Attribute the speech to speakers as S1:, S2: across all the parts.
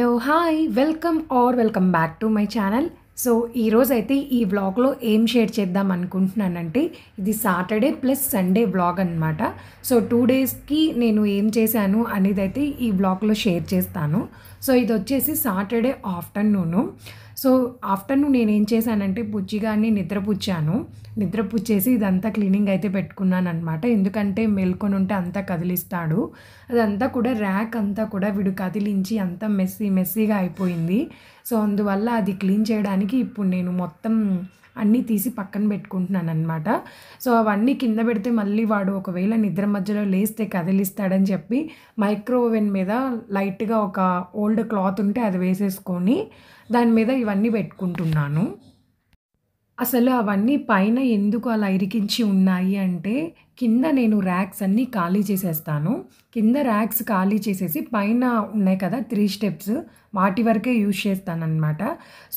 S1: Hello hi welcome back to my channel. So ఈరోజైతే ఈ వ్లాగ్లో ఏం షేర్ చేద్దాం అనుకుంటున్నానంటే ఇది సాటర్డే ప్లస్ సండే వ్లాగ్ అనమాట. సో 2 డేస్కి నేను ఏం చేశాను అనేది అయితే ఈ వ్లాగ్లో షేర్ చేస్తాను. సో ఇది వచ్చేసి సాటర్డే ఆఫ్టర్నూను. సో ఆఫ్టర్నూన్ నేను ఏం చేశానంటే బుజ్జిగాన్ని నిద్రపుచ్చేసి ఇదంతా క్లీనింగ్ అయితే పెట్టుకున్నాను అనమాట. ఎందుకంటే మేల్కొని ఉంటే అంతా కదిలిస్తాడు. అదంతా కూడా ర్యాక్ అంతా కూడా వీడు కదిలించి అంతా మెస్సీగా అయిపోయింది. సో అందువల్ల అది క్లీన్ చేయడానికి ఇప్పుడు నేను మొత్తం అన్నీ తీసి పక్కన పెట్టుకుంటున్నాను అనమాట. సో అవన్నీ కింద పెడితే మళ్ళీ వాడు ఒకవేళ నిద్ర మధ్యలో లేస్తే కదిలిస్తాడని చెప్పి మైక్రో ఓవెన్ మీద లైట్గా ఒక ఓల్డ్ క్లాత్ ఉంటే అది వేసేసుకొని దాని మీద ఇవన్నీ పెట్టుకుంటున్నాను. అసలు అవన్నీ పైన ఎందుకు అలా ఇరికించి ఉన్నాయి అంటే కింద నేను ర్యాక్స్ అన్నీ ఖాళీ చేసేస్తాను. కింద ర్యాక్స్ ఖాళీ చేసేసి పైన ఉన్నాయి కదా 3 స్టెప్స్ వాటి వరకే యూజ్ చేస్తానన్నమాట.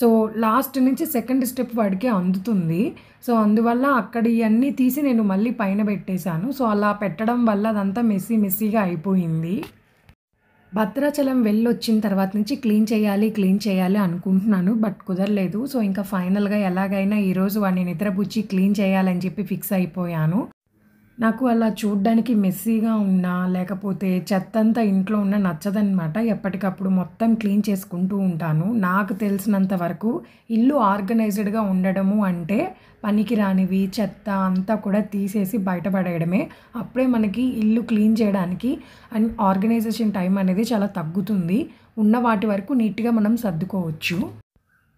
S1: సో లాస్ట్ నుంచి సెకండ్ స్టెప్ వాడికి అందుతుంది. సో అందువల్ల అక్కడ ఇవన్నీ తీసి నేను మళ్ళీ పైన పెట్టేశాను. సో అలా పెట్టడం వల్ల అదంతా మెస్సీగా అయిపోయింది. భద్రాచలం వెళ్ళొచ్చిన తర్వాత నుంచి క్లీన్ చేయాలి అనుకుంటున్నాను. బట్ కుదరలేదు. సో ఇంకా ఫైనల్గా ఎలాగైనా ఈరోజు వాడిని నిద్రపుచ్చి క్లీన్ చేయాలని చెప్పి ఫిక్స్ అయిపోయాను. నాకు అలా చూడ్డానికి మెస్సీగా ఉన్నా లేకపోతే చెత్తంతా ఇంట్లో ఉన్న నచ్చదనమాట. ఎప్పటికప్పుడు మొత్తం క్లీన్ చేసుకుంటూ ఉంటాను. నాకు తెలిసినంత వరకు ఇల్లు ఆర్గనైజ్డ్గా ఉండడము అంటే పనికి రానివి చెత్త అంతా కూడా తీసేసి బయటపడేయడమే. అప్పుడే మనకి ఇల్లు క్లీన్ చేయడానికి అండ్ ఆర్గనైజేషన్ టైం అనేది చాలా తగ్గుతుంది. ఉన్న వాటి వరకు నీట్గా మనం సర్దుకోవచ్చు.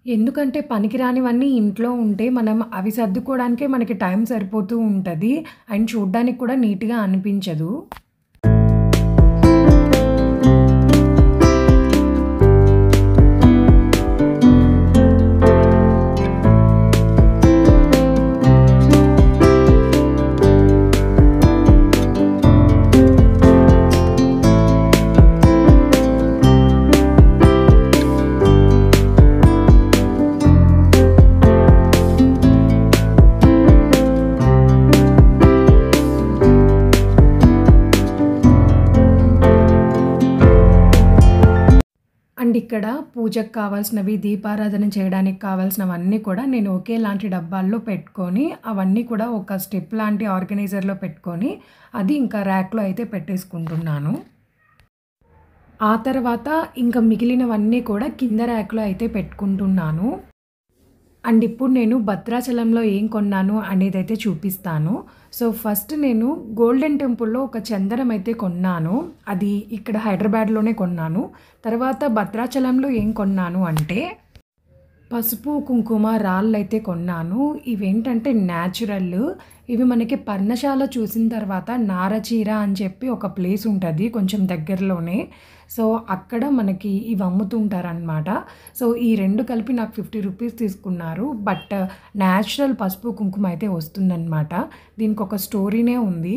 S1: ఎందుకంటే పనికిరానివన్నీ ఇంట్లో ఉంటే మనం అవి సర్దుకోవడానికే మనకి టైం సరిపోతూ ఉంటుంది అండ్ చూడ్డానికి కూడా నీట్గా అనిపించదు. అండ్ ఇక్కడ పూజకు కావాల్సినవి దీపారాధన చేయడానికి కావాల్సినవన్నీ కూడా నేను ఒకేలాంటి డబ్బాల్లో పెట్టుకొని అవన్నీ కూడా ఒక స్టెప్ లాంటి ఆర్గనైజర్లో పెట్టుకొని అది ఇంకా ర్యాక్లో అయితే పెట్టేసుకుంటున్నాను. ఆ తర్వాత ఇంకా మిగిలినవన్నీ కూడా కింద ర్యాక్లో అయితే పెట్టుకుంటున్నాను. అండ్ ఇప్పుడు నేను భద్రాచలంలో ఏం కొన్నాను అనేది అయితే చూపిస్తాను. సో ఫస్ట్ నేను గోల్డెన్ టెంపుల్లో ఒక చందనం అయితే కొన్నాను. అది ఇక్కడ హైదరాబాద్లోనే కొన్నాను. తర్వాత భద్రాచలంలో ఏం కొన్నాను అంటే పసుపు కుంకుమ రాళ్ళు అయితే కొన్నాను. ఇవేంటంటే న్యాచురల్. ఇవి మనకి పర్ణశాల చూసిన తర్వాత నారచీర అని చెప్పి ఒక ప్లేస్ ఉంటుంది కొంచెం దగ్గరలోనే. సో అక్కడ మనకి ఇవి అమ్ముతుంటారనమాట. సో ఈ 2 కలిపి నాకు 50 రూపీస్ తీసుకున్నారు. బట్ న్యాచురల్ పసుపు కుంకుమ అయితే వస్తుందన్నమాట. దీనికి ఒక స్టోరీనే ఉంది.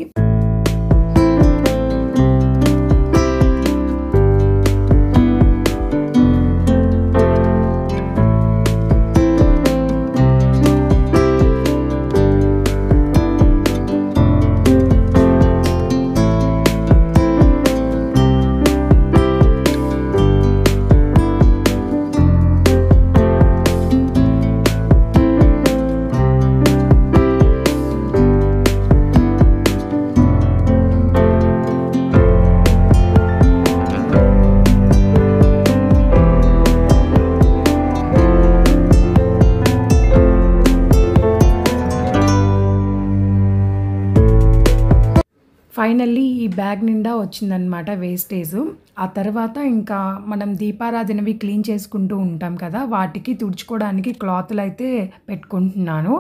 S1: ఫైనల్లీ ఈ బ్యాగ్ నిండా వచ్చిందనమాట వేస్టేజ్. ఆ తర్వాత ఇంకా మనం దీపారాధనవి క్లీన్ చేసుకుంటూ ఉంటాం కదా వాటికి తుడుచుకోవడానికి క్లాతులు అయితే పెట్టుకుంటున్నాను.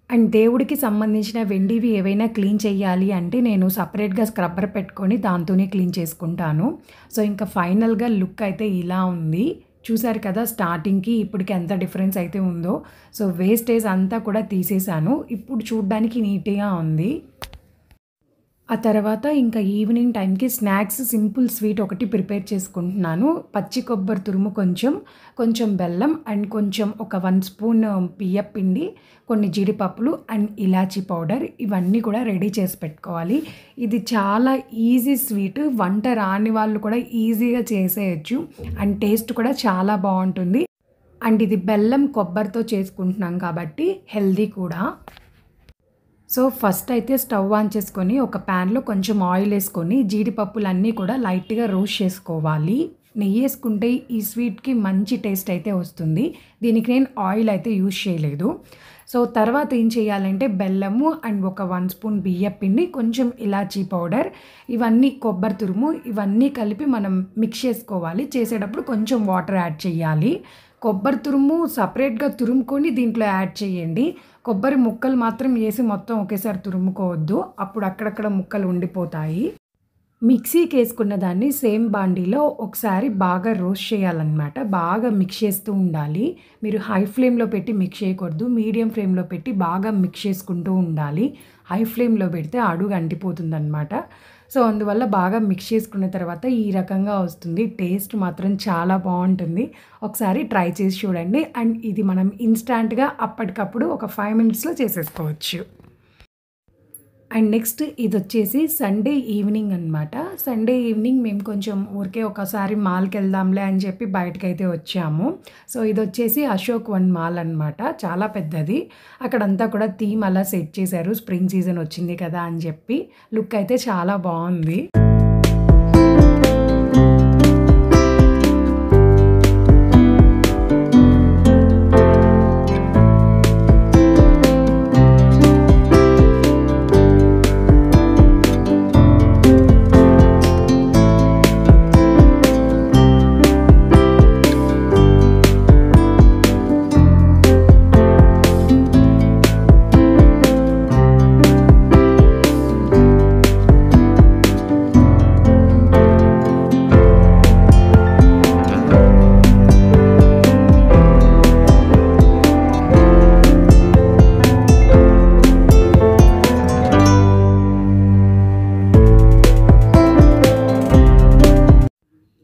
S1: అండ్ దేవుడికి సంబంధించిన వెండివి ఏవైనా క్లీన్ చేయాలి అంటే నేను సపరేట్గా స్క్రబ్బర్ పెట్టుకొని దాంతోనే క్లీన్ చేసుకుంటాను. సో ఇంకా ఫైనల్గా లుక్ అయితే ఇలా ఉంది. చూసారు కదా స్టార్టింగ్కి ఇప్పటికి ఎంత డిఫరెన్స్ అయితే ఉందో. సో వేస్టేజ్ అంతా కూడా తీసేసాను. ఇప్పుడు చూడ్డానికి నీట్గా ఉంది. ఆ తర్వాత ఇంకా ఈవినింగ్ టైంకి స్నాక్స్ సింపుల్ స్వీట్ ఒకటి ప్రిపేర్ చేసుకుంటున్నాను. పచ్చి కొబ్బరి తురుము కొంచెం, కొంచెం బెల్లం అండ్ కొంచెం ఒక 1 స్పూన్ బియ్యపు పిండి, కొన్ని జీడిపప్పులు అండ్ ఇలాచీ పౌడర్ ఇవన్నీ కూడా రెడీ చేసి పెట్టుకోవాలి. ఇది చాలా ఈజీ స్వీట్. వంట రాని వాళ్ళు కూడా ఈజీగా చేసేయొచ్చు అండ్ టేస్ట్ కూడా చాలా బావుంటుంది. అండ్ ఇది బెల్లం, కొబ్బరితో చేసుకుంటున్నాం కాబట్టి హెల్తీ కూడా. సో ఫస్ట్ అయితే స్టవ్ ఆన్ చేసుకొని ఒక ప్యాన్లో కొంచెం ఆయిల్ వేసుకొని జీడిపప్పులన్నీ కూడా లైట్గా రోస్ట్ చేసుకోవాలి. నెయ్యి వేసుకుంటే ఈ స్వీట్కి మంచి టేస్ట్ అయితే వస్తుంది. దీనికి నేను ఆయిల్ అయితే యూజ్ చేయలేదు. సో తర్వాత ఏం చేయాలంటే బెల్లము అండ్ ఒక 1 స్పూన్ బియ్యపు పిండి, కొంచెం ఇలాచీ పౌడర్, ఇవన్నీ కొబ్బరి తురుము ఇవన్నీ కలిపి మనం మిక్స్ చేసుకోవాలి. చేసేటప్పుడు కొంచెం వాటర్ యాడ్ చేయాలి. కొబ్బరి తురుము సపరేట్గా తురుముకొని దీంట్లో యాడ్ చేయండి. కొబ్బరి ముక్కలు మాత్రం వేసి మొత్తం ఒకేసారి తురుముకోవద్దు, అప్పుడు అక్కడక్కడ ముక్కలు ఉండిపోతాయి. మిక్సీకి వేసుకున్న దాన్ని సేమ్ బాండీలో ఒకసారి బాగా రోస్ట్ చేయాలన్నమాట. బాగా మిక్స్ చేస్తూ ఉండాలి. మీరు హై ఫ్లేమ్లో పెట్టి మిక్స్ చేయకూడదు, మీడియం ఫ్లేమ్లో పెట్టి బాగా మిక్స్ చేసుకుంటూ ఉండాలి. హై ఫ్లేమ్లో పెడితే అడుగు అంటిపోతుందన్నమాట. సో అందువల్ల బాగా మిక్స్ చేసుకున్న తర్వాత ఈ రకంగా వస్తుంది. టేస్ట్ మాత్రం చాలా బాగుంటుంది. ఒకసారి ట్రై చేసి చూడండి. అండ్ ఇది మనం ఇన్స్టాంట్గా అప్పటికప్పుడు ఒక 5 మినిట్స్లో చేసేసుకోవచ్చు. అండ్ నెక్స్ట్ ఇది వచ్చేసి సండే ఈవినింగ్ అనమాట. సండే ఈవినింగ్ మేము కొంచెం ఊరికే ఒకసారి మాల్కి వెళ్దాంలే అని చెప్పి బయటకైతే వచ్చాము. సో ఇది వచ్చేసి అశోక్ వన్ మాల్ అనమాట. చాలా పెద్దది. అక్కడంతా కూడా థీమ్ అలా సెట్ చేశారు. స్ప్రింగ్ సీజన్ వచ్చింది కదా అని చెప్పి. లుక్ అయితే చాలా బాగుంది.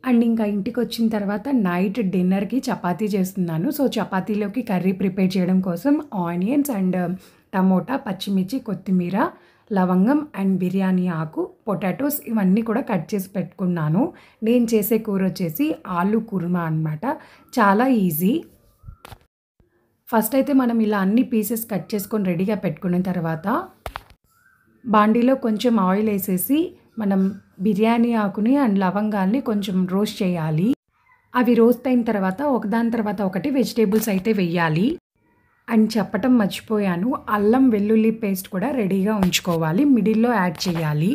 S1: అండ్ ఇంకా ఇంటికి వచ్చిన తర్వాత నైట్ డిన్నర్కి చపాతీ చేస్తున్నాను. సో చపాతీలోకి కర్రీ ప్రిపేర్ చేయడం కోసం ఆనియన్స్ అండ్ టమోటా, పచ్చిమిర్చి, కొత్తిమీర, లవంగం అండ్ బిర్యానీ ఆకు, పొటాటోస్ ఇవన్నీ కూడా కట్ చేసి పెట్టుకున్నాను. నేను చేసే కూర వచ్చేసి ఆలు కుర్మా అనమాట. చాలా ఈజీ. ఫస్ట్ అయితే మనం ఇలా అన్ని పీసెస్ కట్ చేసుకొని రెడీగా పెట్టుకున్న తర్వాత బాండీలో కొంచెం ఆయిల్ వేసేసి మనం బిర్యానీ ఆకుని అండ్ లవంగాల్ని కొంచెం రోస్ట్ చేయాలి. అవి రోస్ట్ అయిన తర్వాత ఒకదాని తర్వాత ఒకటి వెజిటేబుల్స్ అయితే వెయ్యాలి. అండ్ చెప్పటం మర్చిపోయాను, అల్లం వెల్లుల్లి పేస్ట్ కూడా రెడీగా ఉంచుకోవాలి. మిడిల్లో యాడ్ చేయాలి.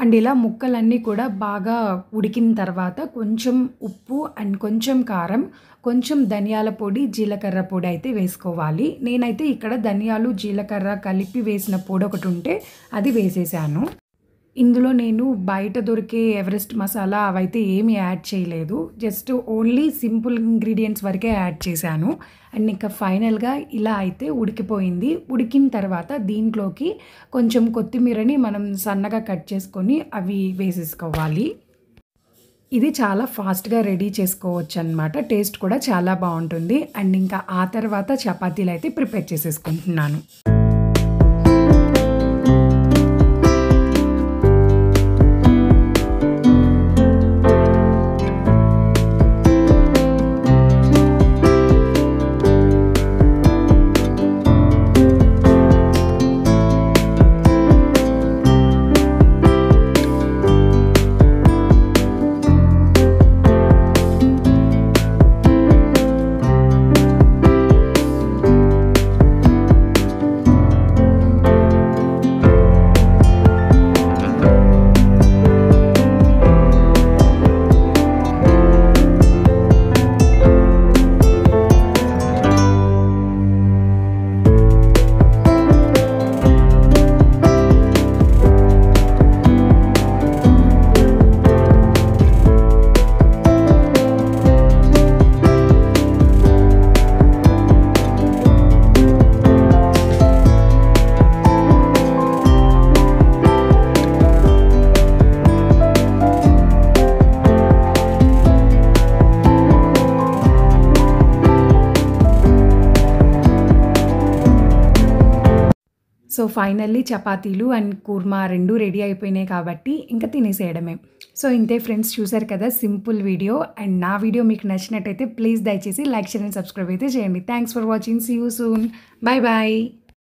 S1: అండ్ ఇలా ముక్కలన్నీ కూడా బాగా ఉడికిన తర్వాత కొంచెం ఉప్పు అండ్ కొంచెం కారం, కొంచెం ధనియాల పొడి, జీలకర్ర పొడి అయితే వేసుకోవాలి. నేనైతే ఇక్కడ ధనియాలు, జీలకర్ర కలిపి వేసిన పొడి ఒకటి ఉంటే అది వేసేసాను. ఇందులో నేను బయట దొరికే ఎవరెస్ట్ మసాలా అవైతే ఏమీ యాడ్ చేయలేదు. జస్ట్ ఓన్లీ సింపుల్ ఇంగ్రీడియంట్స్ వరకే యాడ్ చేశాను. అండ్ ఇంకా ఫైనల్‌గా ఇలా అయితే ఉడికిపోయింది. ఉడికిన తర్వాత దీంట్లోకి కొంచెం కొత్తిమీరని మనం సన్నగా కట్ చేసుకొని అవి వేసేసుకోవాలి. ఇది చాలా ఫాస్ట్‌గా రెడీ చేసుకోవచ్చనమాట. టేస్ట్ కూడా చాలా బావుంటుంది. అండ్ ఇంకా ఆ తర్వాత చపాతీలైతే ప్రిపేర్ చేసేసుకుంటున్నాను. సో ఫైనల్లీ చపాతీలు అండ్ కుర్మా 2 రెడీ అయిపోయినాయి కాబట్టి ఇంకా తినేసేయడమే. సో ఇంతే ఫ్రెండ్స్, చూసారు కదా సింపుల్ వీడియో. అండ్ నా వీడియో మీకు నచ్చినట్టయితే ప్లీజ్ దయచేసి లైక్, షేర్ అండ్ సబ్స్క్రైబ్ అయితే చేయండి. Thanks for watching. See you soon. Bye bye.